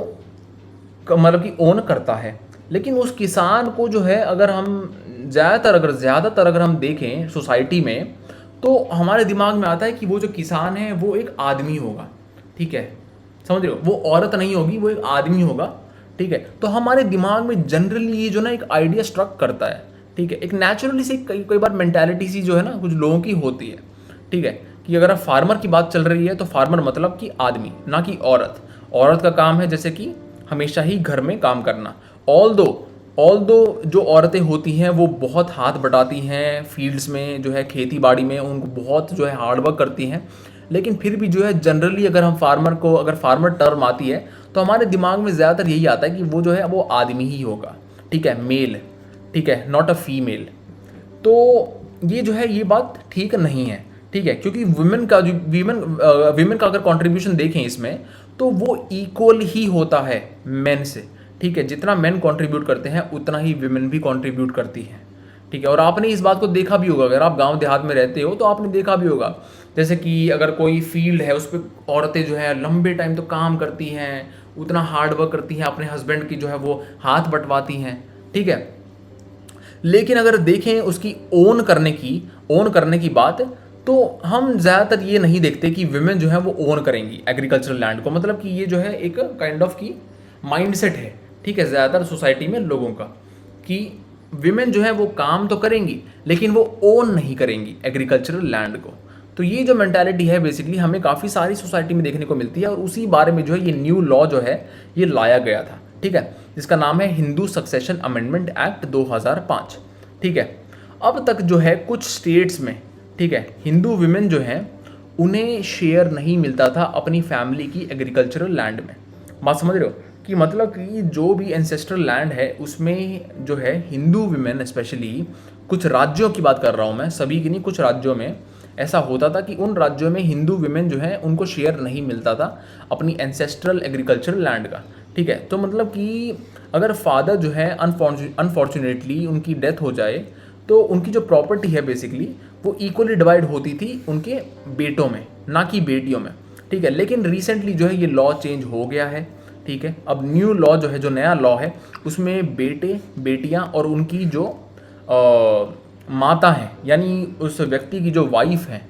मतलब कि ओन करता है, लेकिन उस किसान को जो है अगर हम ज़्यादातर अगर हम देखें सोसाइटी में, तो हमारे दिमाग में आता है कि वो जो किसान है वो एक आदमी होगा, ठीक है, समझ रहे हो, वो औरत नहीं होगी, वो एक आदमी होगा, ठीक है। तो हमारे दिमाग में जनरली ये जो ना एक आइडिया स्ट्रक करता है, ठीक है, एक नेचुरली सी कई बार मेंटालिटी सी जो है ना कुछ लोगों की होती है, ठीक है, कि अगर फार्मर की बात चल रही है तो फार्मर मतलब कि आदमी, ना कि औरत। औरत का काम है जैसे कि हमेशा ही घर में काम करना। ऑल दो जो औरतें होती हैं वो बहुत हाथ बटाती हैं फील्ड्स में, जो है खेती बाड़ी में, उनको बहुत जो है हार्डवर्क करती हैं, लेकिन फिर भी जो है जनरली अगर हम अगर फार्मर टर्म आती है तो हमारे दिमाग में ज़्यादातर यही आता है कि वो जो है वो आदमी ही होगा, ठीक है, मेल, ठीक है, नॉट अ फीमेल। तो ये जो है ये बात ठीक नहीं है, ठीक है, क्योंकि वीमेन का अगर कंट्रीब्यूशन देखें इसमें तो वो इक्वल ही होता है मेन से, ठीक है। जितना मेन कंट्रीब्यूट करते हैं उतना ही वीमेन भी कंट्रीब्यूट करती हैं, ठीक है। और आपने इस बात को देखा भी होगा, अगर आप गांव देहात में रहते हो तो आपने देखा भी होगा, जैसे कि अगर कोई फील्ड है उस पर औरतें जो है लंबे टाइम तो काम करती हैं, उतना हार्ड वर्क करती हैं, अपने हस्बैंड की जो है वो हाथ बटवाती हैं, ठीक है। लेकिन अगर देखें उसकी ओन करने की बात, तो हम ज़्यादातर ये नहीं देखते कि विमेन जो है वो ओन करेंगी एग्रीकल्चरल लैंड को। मतलब कि ये जो है एक काइंड ऑफ की माइंडसेट है, ठीक है, ज़्यादातर सोसाइटी में लोगों का, कि विमेन जो है वो काम तो करेंगी लेकिन वो ओन नहीं करेंगी एग्रीकल्चरल लैंड को। तो ये जो मेंटालिटी है बेसिकली हमें काफ़ी सारी सोसाइटी में देखने को मिलती है, और उसी बारे में जो है ये न्यू लॉ जो है ये लाया गया था, ठीक है, जिसका नाम है हिंदू सक्सेशन अमेंडमेंट एक्ट 2005, ठीक है। अब तक जो है कुछ स्टेट्स में, ठीक है, हिंदू विमेन जो हैं उन्हें शेयर नहीं मिलता था अपनी फैमिली की एग्रीकल्चरल लैंड में। बात समझ रहे हो कि मतलब कि जो भी एंसेस्ट्रल लैंड है उसमें जो है हिंदू विमेन, स्पेशली कुछ राज्यों की बात कर रहा हूँ मैं, सभी की नहीं, कुछ राज्यों में ऐसा होता था कि उन राज्यों में हिंदू विमेन जो है उनको शेयर नहीं मिलता था अपनी एंसेस्ट्रल एग्रीकल्चरल लैंड का। ठीक है, तो मतलब कि अगर फादर जो है अनफॉर्चुनेटली उनकी डेथ हो जाए तो उनकी जो प्रॉपर्टी है बेसिकली वो इक्वली डिवाइड होती थी उनके बेटों में, ना कि बेटियों में। ठीक है, लेकिन रिसेंटली जो है ये लॉ चेंज हो गया है। ठीक है, अब न्यू लॉ जो है, जो नया लॉ है, उसमें बेटे बेटियां और उनकी जो माता हैं, यानी उस व्यक्ति की जो वाइफ है,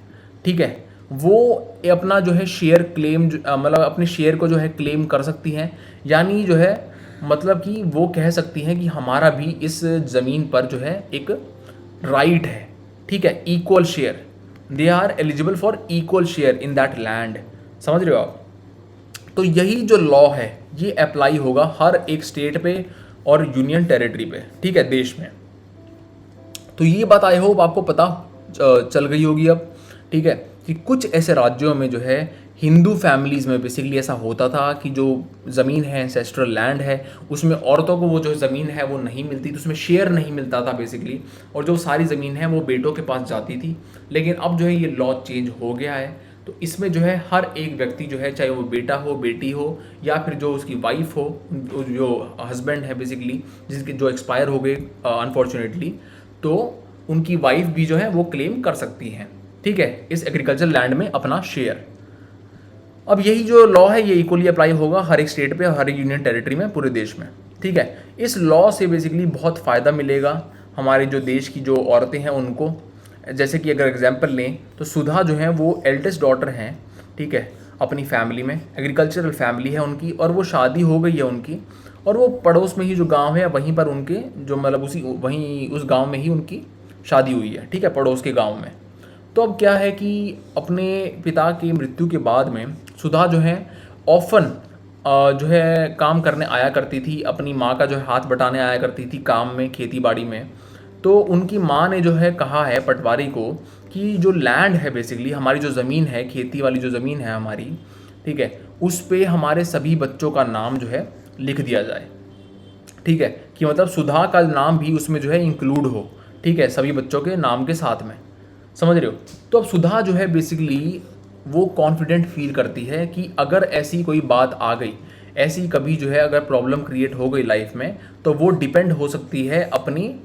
ठीक है, वो अपना जो है शेयर क्लेम मतलब अपने शेयर को जो है क्लेम कर सकती हैं। यानी जो है मतलब कि वो कह सकती हैं कि हमारा भी इस ज़मीन पर जो है एक राइट है। ठीक है, equal share, they are eligible for equal share in that land. समझ रहे हो आप? तो यही जो लॉ है ये अप्लाई होगा हर एक स्टेट पे और यूनियन टेरिटरी पे। ठीक है, देश में। तो ये बात आई होप आपको पता चल गई होगी अब। ठीक है, कि कुछ ऐसे राज्यों में जो है हिंदू फैमिलीज़ में बेसिकली ऐसा होता था कि जो ज़मीन है, एंसेस्ट्रल लैंड है, उसमें औरतों को वो जो ज़मीन है वो नहीं मिलती, तो उसमें शेयर नहीं मिलता था बेसिकली, और जो सारी ज़मीन है वो बेटों के पास जाती थी। लेकिन अब जो है ये लॉ चेंज हो गया है, तो इसमें जो है हर एक व्यक्ति जो है, चाहे वो बेटा हो, बेटी हो, या फिर जो उसकी वाइफ हो, जो हस्बैंड है बेसिकली, जिसके जो एक्सपायर हो गए अनफॉर्चुनेटली, तो उनकी वाइफ भी जो है वो क्लेम कर सकती हैं। ठीक है, इस एग्रीकल्चर लैंड में अपना शेयर। अब यही जो लॉ है ये इक्वली अप्लाई होगा हर एक स्टेट पे, हर एक यूनियन टेरिटरी में, पूरे देश में। ठीक है, इस लॉ से बेसिकली बहुत फ़ायदा मिलेगा हमारे जो देश की जो औरतें हैं उनको। जैसे कि अगर एग्जांपल लें तो सुधा जो है वो एल्डेस्ट डॉटर हैं। ठीक है, अपनी फैमिली में एग्रीकल्चरल फैमिली है उनकी, और वो शादी हो गई है उनकी, और वो पड़ोस में ही जो गांव है वहीं पर उनके जो मतलब वहीं उस गांव में ही उनकी शादी हुई है। ठीक है, पड़ोस के गांव में। तो अब क्या है कि अपने पिता की मृत्यु के बाद में सुधा जो है ऑफन जो है काम करने आया करती थी, अपनी माँ का जो है हाथ बटाने आया करती थी काम में, खेती बाड़ी में। तो उनकी माँ ने जो है कहा है पटवारी को कि जो लैंड है बेसिकली, हमारी जो ज़मीन है, खेती वाली जो ज़मीन है हमारी, ठीक है, उस पे हमारे सभी बच्चों का नाम जो है लिख दिया जाए। ठीक है, कि मतलब सुधा का नाम भी उसमें जो है इंक्लूड हो। ठीक है, सभी बच्चों के नाम के साथ में। समझ रहे हो? तो अब सुधा जो है बेसिकली वो कॉन्फिडेंट फील करती है कि अगर ऐसी कोई बात आ गई, ऐसी कभी जो है अगर प्रॉब्लम क्रिएट हो गई लाइफ में, तो वो डिपेंड हो सकती है अपनी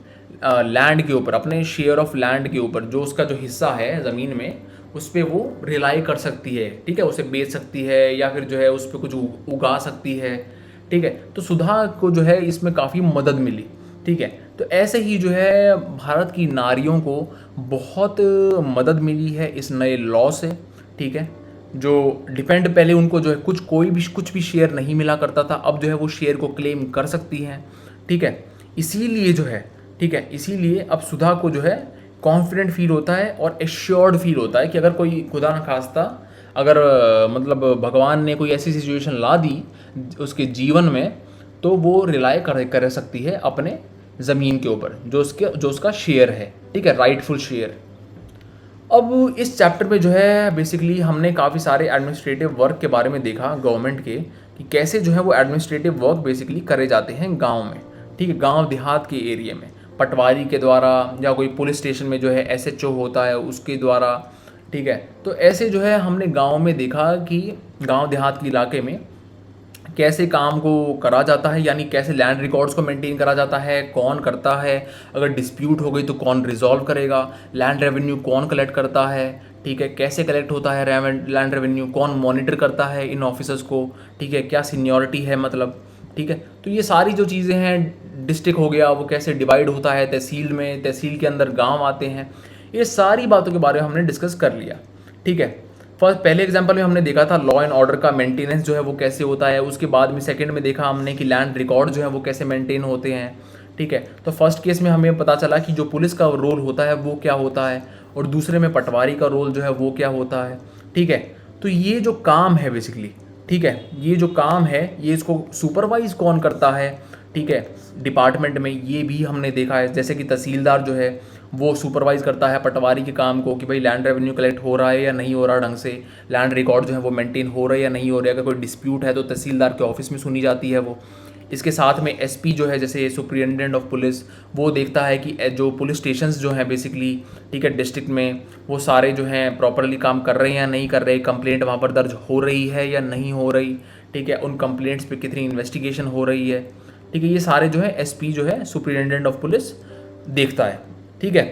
लैंड के ऊपर, अपने शेयर ऑफ लैंड के ऊपर, जो उसका जो हिस्सा है ज़मीन में, उस पर वो रिलाई कर सकती है। ठीक है, उसे बेच सकती है या फिर जो है उस पर कुछ उगा सकती है। ठीक है, तो सुधा को जो है इसमें काफ़ी मदद मिली। ठीक है, तो ऐसे ही जो है भारत की नारियों को बहुत मदद मिली है इस नए लॉ से। ठीक है, जो डिपेंड पहले उनको जो है कुछ भी शेयर नहीं मिला करता था, अब जो है वो शेयर को क्लेम कर सकती हैं। ठीक है, इसीलिए जो है, ठीक है, इसीलिए अब सुधा को जो है कॉन्फिडेंट फील होता है और एश्योर्ड फील होता है कि अगर कोई खुदा न खास्ता अगर मतलब भगवान ने कोई ऐसी सिचुएशन ला दी उसके जीवन में, तो वो रिलाई कर सकती है अपने ज़मीन के ऊपर, जो उसका शेयर है। ठीक है, राइटफुल शेयर। अब इस चैप्टर में जो है बेसिकली हमने काफ़ी सारे एडमिनिस्ट्रेटिव वर्क के बारे में देखा गवर्नमेंट के, कि कैसे जो है वो एडमिनिस्ट्रेटिव वर्क बेसिकली करे जाते हैं गांव में। ठीक है, गांव देहात के एरिया में, पटवारी के द्वारा, या कोई पुलिस स्टेशन में जो है एसएचओ होता है उसके द्वारा। ठीक है, तो ऐसे जो है हमने गांव में देखा कि गांव देहात के इलाके में कैसे काम को करा जाता है, यानी कैसे लैंड रिकॉर्ड्स को मेंटेन करा जाता है, कौन करता है, अगर डिस्प्यूट हो गई तो कौन रिजॉल्व करेगा, लैंड रेवेन्यू कौन कलेक्ट करता है। ठीक है, कैसे कलेक्ट होता है लैंड रेवेन्यू, कौन मॉनिटर करता है इन ऑफिसर्स को। ठीक है, क्या सीनियरिटी है मतलब। ठीक है, तो ये सारी जो चीज़ें हैं, डिस्ट्रिक्ट हो गया वो कैसे डिवाइड होता है तहसील में, तहसील के अंदर गाँव आते हैं, ये सारी बातों के बारे में हमने डिस्कस कर लिया। ठीक है, पहले एग्जांपल में हमने देखा था लॉ एंड ऑर्डर का मेंटेनेंस जो है वो कैसे होता है। उसके बाद में सेकंड में देखा हमने कि लैंड रिकॉर्ड जो है वो कैसे मेंटेन होते हैं। ठीक है, तो फर्स्ट केस में हमें पता चला कि जो पुलिस का रोल होता है वो क्या होता है, और दूसरे में पटवारी का रोल जो है वो क्या होता है। ठीक है, तो ये जो काम है बेसिकली, ठीक है, ये जो काम है ये इसको सुपरवाइज कौन करता है। ठीक है, डिपार्टमेंट में ये भी हमने देखा है, जैसे कि तहसीलदार जो है वो सुपरवाइज करता है पटवारी के काम को, कि भाई लैंड रेवेन्यू कलेक्ट हो रहा है या नहीं हो रहा ढंग से, लैंड रिकॉर्ड जो है वो मेंटेन हो रहा है या नहीं हो रहा है। अगर कोई डिस्प्यूट है तो तहसीलदार के ऑफिस में सुनी जाती है वो। इसके साथ में एसपी जो है जैसे सुपरिटेंडेंट ऑफ पुलिस, वो देखता है कि जो पुलिस स्टेशंस जो हैं बेसिकली, ठीक है, डिस्ट्रिक्ट में वो सारे जो हैं प्रॉपरली काम कर रहे हैं या नहीं कर रहे, कंप्लेंट वहाँ पर दर्ज हो रही है या नहीं हो रही, ठीक है, उन कंप्लेंट्स पे कितनी इन्वेस्टिगेशन हो रही है, ठीक है, ये सारे जो है एसपी जो है सुपरिटेंडेंट ऑफ पुलिस देखता है, ठीक है।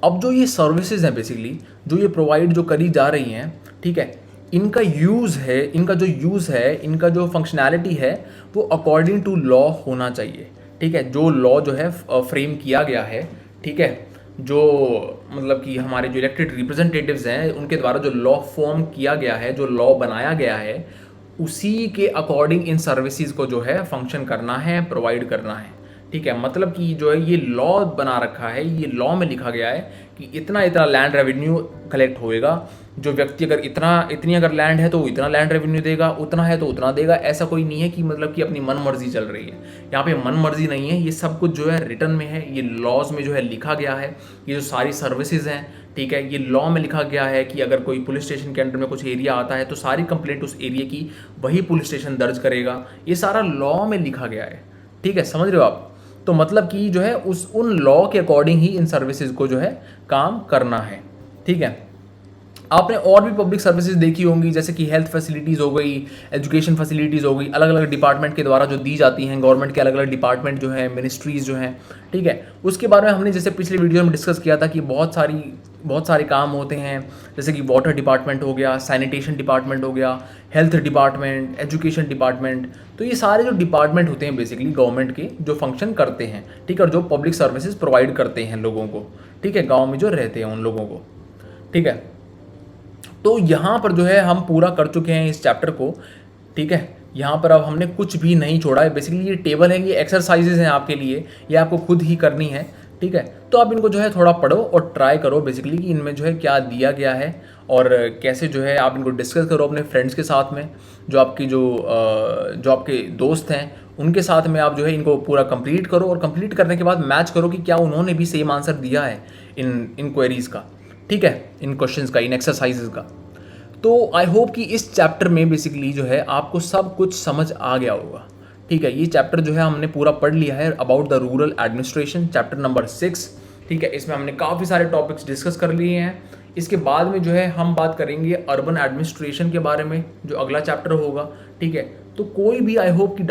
अब जो ये सर्विसेज हैं बेसिकली जो ये प्रोवाइड जो करी जा रही हैं, ठीक है, इनका यूज़ है, इनका जो यूज़ है, इनका जो फंक्शनैलिटी है वो अकॉर्डिंग टू लॉ होना चाहिए, ठीक है। जो लॉ जो है फ्रेम किया गया है, ठीक है, जो मतलब कि हमारे जो इलेक्टेड रिप्रेजेंटेटिव्स हैं उनके द्वारा जो लॉ फॉर्म किया गया है, जो लॉ बनाया गया है, उसी के अकॉर्डिंग इन सर्विसेज को जो है फंक्शन करना है, प्रोवाइड करना है, ठीक है। मतलब कि जो है ये लॉ बना रखा है, ये लॉ में लिखा गया है कि इतना इतना लैंड रेवेन्यू कलेक्ट होएगा, जो व्यक्ति अगर इतनी अगर लैंड है तो वो इतना लैंड रेवेन्यू देगा, उतना है तो उतना देगा। ऐसा कोई नहीं है कि मतलब कि अपनी मन मर्जी चल रही है, यहाँ पे मन मर्जी नहीं है, ये सब कुछ जो है रिटर्न में है, ये लॉज में जो है लिखा गया है। ये जो सारी सर्विसेज हैं, ठीक है, ये लॉ में लिखा गया है कि अगर कोई पुलिस स्टेशन के अंडर में कुछ एरिया आता है तो सारी कंप्लेंट उस एरिया की वही पुलिस स्टेशन दर्ज करेगा, ये सारा लॉ में लिखा गया है, ठीक है, समझ रहे हो आप। तो मतलब कि जो है उन लॉ के अकॉर्डिंग ही इन सर्विसेज को जो है काम करना है, ठीक है। आपने और भी पब्लिक सर्विसेज देखी होंगी, जैसे कि हेल्थ फैसिलिटीज़ हो गई, एजुकेशन फैसिलिटीज़ हो गई, अलग अलग डिपार्टमेंट के द्वारा जो दी जाती हैं, गवर्नमेंट के अलग अलग डिपार्टमेंट जो है, मिनिस्ट्रीज़ जो हैं, ठीक है। उसके बारे में हमने जैसे पिछले वीडियो में डिस्कस किया था कि बहुत सारे काम होते हैं, जैसे कि वाटर डिपार्टमेंट हो गया, सैनिटेशन डिपार्टमेंट हो गया, हेल्थ डिपार्टमेंट, एजुकेशन डिपार्टमेंट। तो ये सारे जो डिपार्टमेंट होते हैं बेसिकली गवर्नमेंट के जो फंक्शन करते हैं, ठीक है, और जो पब्लिक सर्विसेज प्रोवाइड करते हैं लोगों को, ठीक है, गाँव में जो रहते हैं उन लोगों को, ठीक है। तो यहाँ पर जो है हम पूरा कर चुके हैं इस चैप्टर को, ठीक है। यहाँ पर अब हमने कुछ भी नहीं छोड़ा है। बेसिकली ये टेबल है, ये एक्सरसाइजेज हैं आपके लिए, ये आपको खुद ही करनी है, ठीक है। तो आप इनको जो है थोड़ा पढ़ो और ट्राई करो बेसिकली कि इनमें जो है क्या दिया गया है और कैसे जो है आप इनको डिस्कस करो अपने फ्रेंड्स के साथ में, जो आपके दोस्त हैं उनके साथ में आप जो है इनको पूरा कंप्लीट करो और कंप्लीट करने के बाद मैच करो कि क्या उन्होंने भी सेम आंसर दिया है इन क्वेरीज़ का, ठीक है, इन क्वेश्चंस का, इन एक्सरसाइजेज का। तो आई होप कि इस चैप्टर में बेसिकली जो है आपको सब कुछ समझ आ गया होगा, ठीक है। ये चैप्टर जो है हमने पूरा पढ़ लिया है, about the rural administration, chapter number 6, ठीक है। इसमें हमने काफ़ी सारे टॉपिक्स डिस्कस कर लिए हैं। इसके बाद में जो है हम बात करेंगे अर्बन एडमिनिस्ट्रेशन के बारे में, जो अगला चैप्टर होगा, ठीक है। तो कोई भी आई होप कि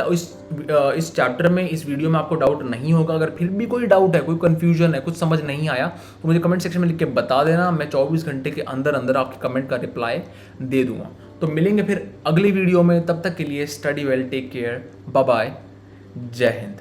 इस चैप्टर में, इस वीडियो में आपको डाउट नहीं होगा। अगर फिर भी कोई डाउट है, कोई कन्फ्यूजन है, कुछ समझ नहीं आया तो मुझे कमेंट सेक्शन में लिख के बता देना, मैं 24 घंटे के अंदर अंदर आपके कमेंट का रिप्लाई दे दूंगा। तो मिलेंगे फिर अगली वीडियो में, तब तक के लिए study well, take care, bye bye, जय हिंद।